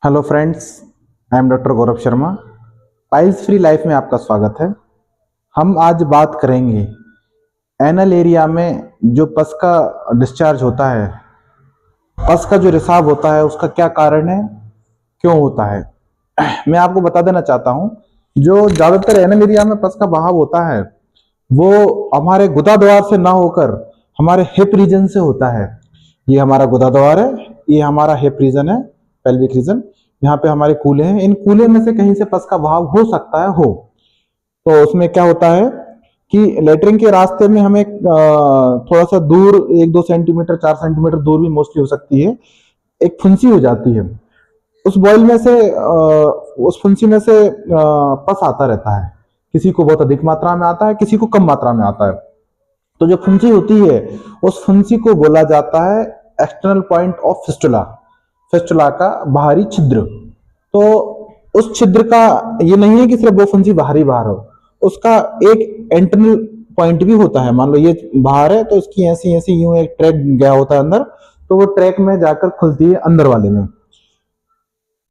Hello friends, I am doctor Gaurav Sharma. Piles free life में आपका स्वागत है। हम आज बात करेंगे एनल एरिया में जो पस का डिस्चार्ज होता है, पस का जो रिसाव होता है, उसका क्या कारण है, क्यों होता है। मैं आपको बता देना चाहता हूं, जो ज्यादातर एनल एरिया में पस का बहाव होता है वो हमारे गुदा द्वार से ना होकर हमारे हिप रीजन से होता है। ये हमारा गुदा द्वार है, ये हमारा हिप रीजन है, पेल्विक रीजन। यहाँ पे हमारे कूले हैं, इन कूले में से कहीं से पस का बहाव हो सकता है हो। तो उसमें क्या होता है कि लेटरिन के रास्ते में हमें थोड़ा सा दूर 1-2 सेंटीमीटर 4 सेंटीमीटर दूर भी मोस्टली हो सकती है, एक फुंसी हो जाती है। उस बॉयल में से उस फुंसी में से पस आता रहता है। किसी को बहुत अधिक मात्रा में आता है, किसी को कम मात्रा में आता है। तो जो फुंसी होती है, उस फुंसी को बोला जाता है external point of fistula, fistula का बाहरी छिद्र। तो उस छिद्र का ये नहीं है कि सिर्फ वो फुंसी बाहरी बाहर हो, उसका एक इंटरनल पॉइंट भी होता है। मान लो ये बाहर है तो इसकी ऐसी ऐसी यूं एक ट्रैक गया होता है अंदर, तो वो ट्रैक में जाकर खुलती है अंदर वाले में।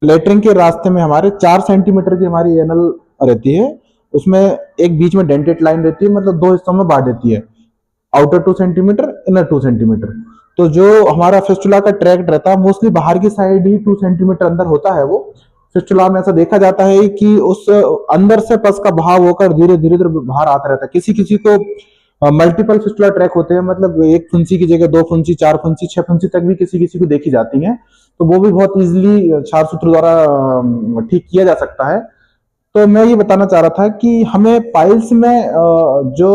लेटरिन के रास्ते में हमारे 4 सेंटीमीटर की हमारी एनल रहती है, उसमें एक बीच में डेंटेड लाइन रहती है, मतलब दो हिस्सों में बांट देती है, आउटर 2 सेंटीमीटर, इनर 2 सेंटीमीटर। तो जो हमारा फिस्टुला का ट्रैक्ट रहता है मोस्टली बाहर की साइड ही 2 सेंटीमीटर अंदर होता है। वो फिस्टुला में ऐसा देखा जाता है कि उस अंदर से पस का बहाव होकर धीरे धीरे धीरे बाहर आता रहता है। किसी किसी को मल्टीपल फिस्टुला ट्रैक होते हैं, मतलब एक फुंसी की जगह 2 फुंसी, 4 फुंसी, 6 फुंसी तक भी किसी किसी को देखी जाती हैं। तो वो भी बहुत इजीली क्षार सूत्र द्वारा ठीक किया जा सकता है। तो मैं ये बताना चाह रहा था कि हमें पाइल्स में जो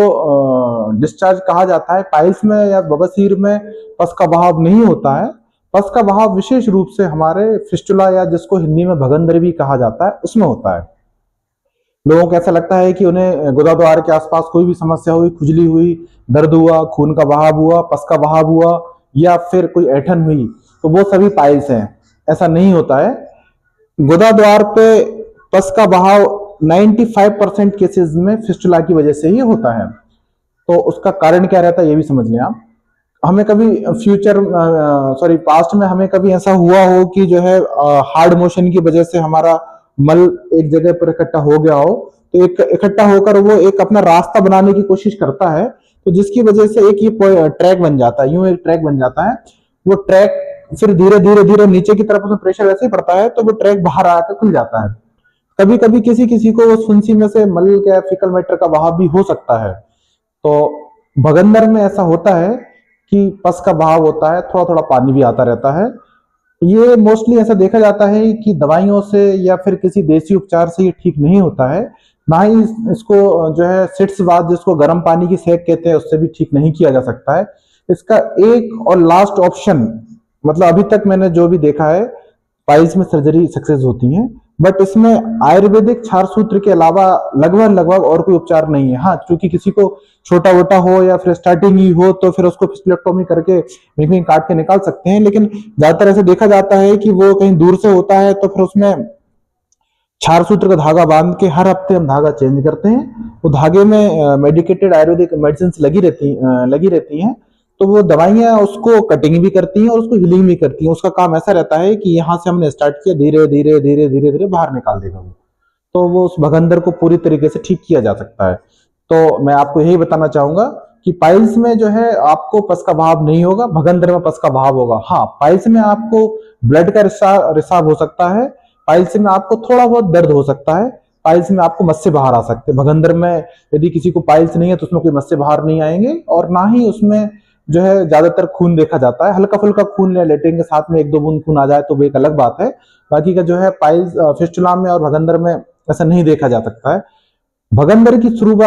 डिस्चार्ज कहा जाता है, पाइल्स में या बवासीर में पस का बहाव नहीं होता है। पस का बहाव विशेष रूप से हमारे फिस्टुला या जिसको हिंदी में भगंदर भी कहा जाता है उसमें होता है। लोगों को ऐसा लगता है कि उन्हें गुदा द्वार के आसपास कोई भी समस्या हुई, खुजली हुई, दर्द हुआ, खून का बहाव हुआ, पस का बहाव हुआ या फिर कोई ऐठन हुई, तो वो सभी पाइल्स हैं। ऐसा नहीं होता है। गुदा द्वार पे पस का बहाव 95% केसेस में फिस्टुला की वजह से ही होता है। तो उसका कारण क्या रहता है ये भी समझ लें आप। हमें कभी पास्ट में हमें कभी ऐसा हुआ हो कि जो है हार्ड मोशन की वजह से हमारा मल एक जगह पर इकट्ठा हो गया हो, तो एक इकट्ठा होकर वो एक अपना रास्ता बनाने की कोशिश करता है, तो जिसकी वजह से एक ये ट्रैक बन जाता है, यूं एक ट्रैक बन जाता है। वो ट्रैक फिर धीरे धीरे धीरे नीचे की तरफ उसमें प्रेशर ऐसे ही पड़ता है तो वो ट्रैक बाहर आकर खुल जाता है। कभी कभी किसी किसी को उस फुंसी में से मल या फीकल मैटर का बहाव भी हो सकता है। तो भगंदर में ऐसा होता है कि पस का बहाव होता है, थोड़ा थोड़ा पानी भी आता रहता है। ये मोस्टली ऐसा देखा जाता है कि दवाइयों से या फिर किसी देसी उपचार से ये ठीक नहीं होता है। ना ही इसको जो है सिट्स बाद जिसको गर्म पानी की सेक कहते हैं उससे भी ठीक नहीं किया जा सकता है। इसका एक और लास्ट ऑप्शन, मतलब अभी तक मैंने जो भी देखा है पाइल्स में सर्जरी सक्सेस होती है, बट इसमें आयुर्वेदिक क्षार सूत्र के अलावा लगभग लगभग और कोई उपचार नहीं है। हाँ, क्योंकि किसी को छोटा वोटा हो या फिर स्टार्टिंग ही हो तो फिर उसको फिस्टुलेक्टोमी करके कहीं काट के निकाल सकते हैं, लेकिन ज्यादातर ऐसे देखा जाता है कि वो कहीं दूर से होता है तो फिर उसमें क्षार सूत्र का धागा बांध के हर हफ्ते हम धागा चेंज करते हैं। वो धागे में मेडिकेटेड आयुर्वेदिक मेडिसिन लगी रहती हैं। तो वो दवाइयां उसको कटिंग भी करती हैं और उसको हीलिंग भी करती हैं। उसका काम ऐसा रहता है कि यहाँ से हमने स्टार्ट किया, धीरे धीरे धीरे धीरे धीरे बाहर निकाल देगा वो। तो वो उस भगंदर को पूरी तरीके से ठीक किया जा सकता है। तो मैं आपको यही बताना चाहूंगा कि पाइल्स में जो है आपको पस का बहाव नहीं होगा, भगंदर में पस का बहाव होगा। हाँ, पाइल्स में आपको ब्लड का रिसाव हो सकता है, पाइल्स में आपको थोड़ा बहुत दर्द हो सकता है, पाइल्स में आपको मस्से बाहर आ सकते हैं। भगंदर में यदि किसी को पाइल्स नहीं है तो उसमें कोई मस्से बाहर नहीं आएंगे, और ना ही उसमें जो है ज्यादातर खून देखा जाता है। हल्का फुल्का खून या लेटरिन के साथ में 1-2 बूंद खून आ जाए तो वो एक अलग बात है। बाकी का जो है पाइल्स फिस्टुला में और भगंदर में ऐसा नहीं देखा जा सकता है। भगंदर की शुरुआत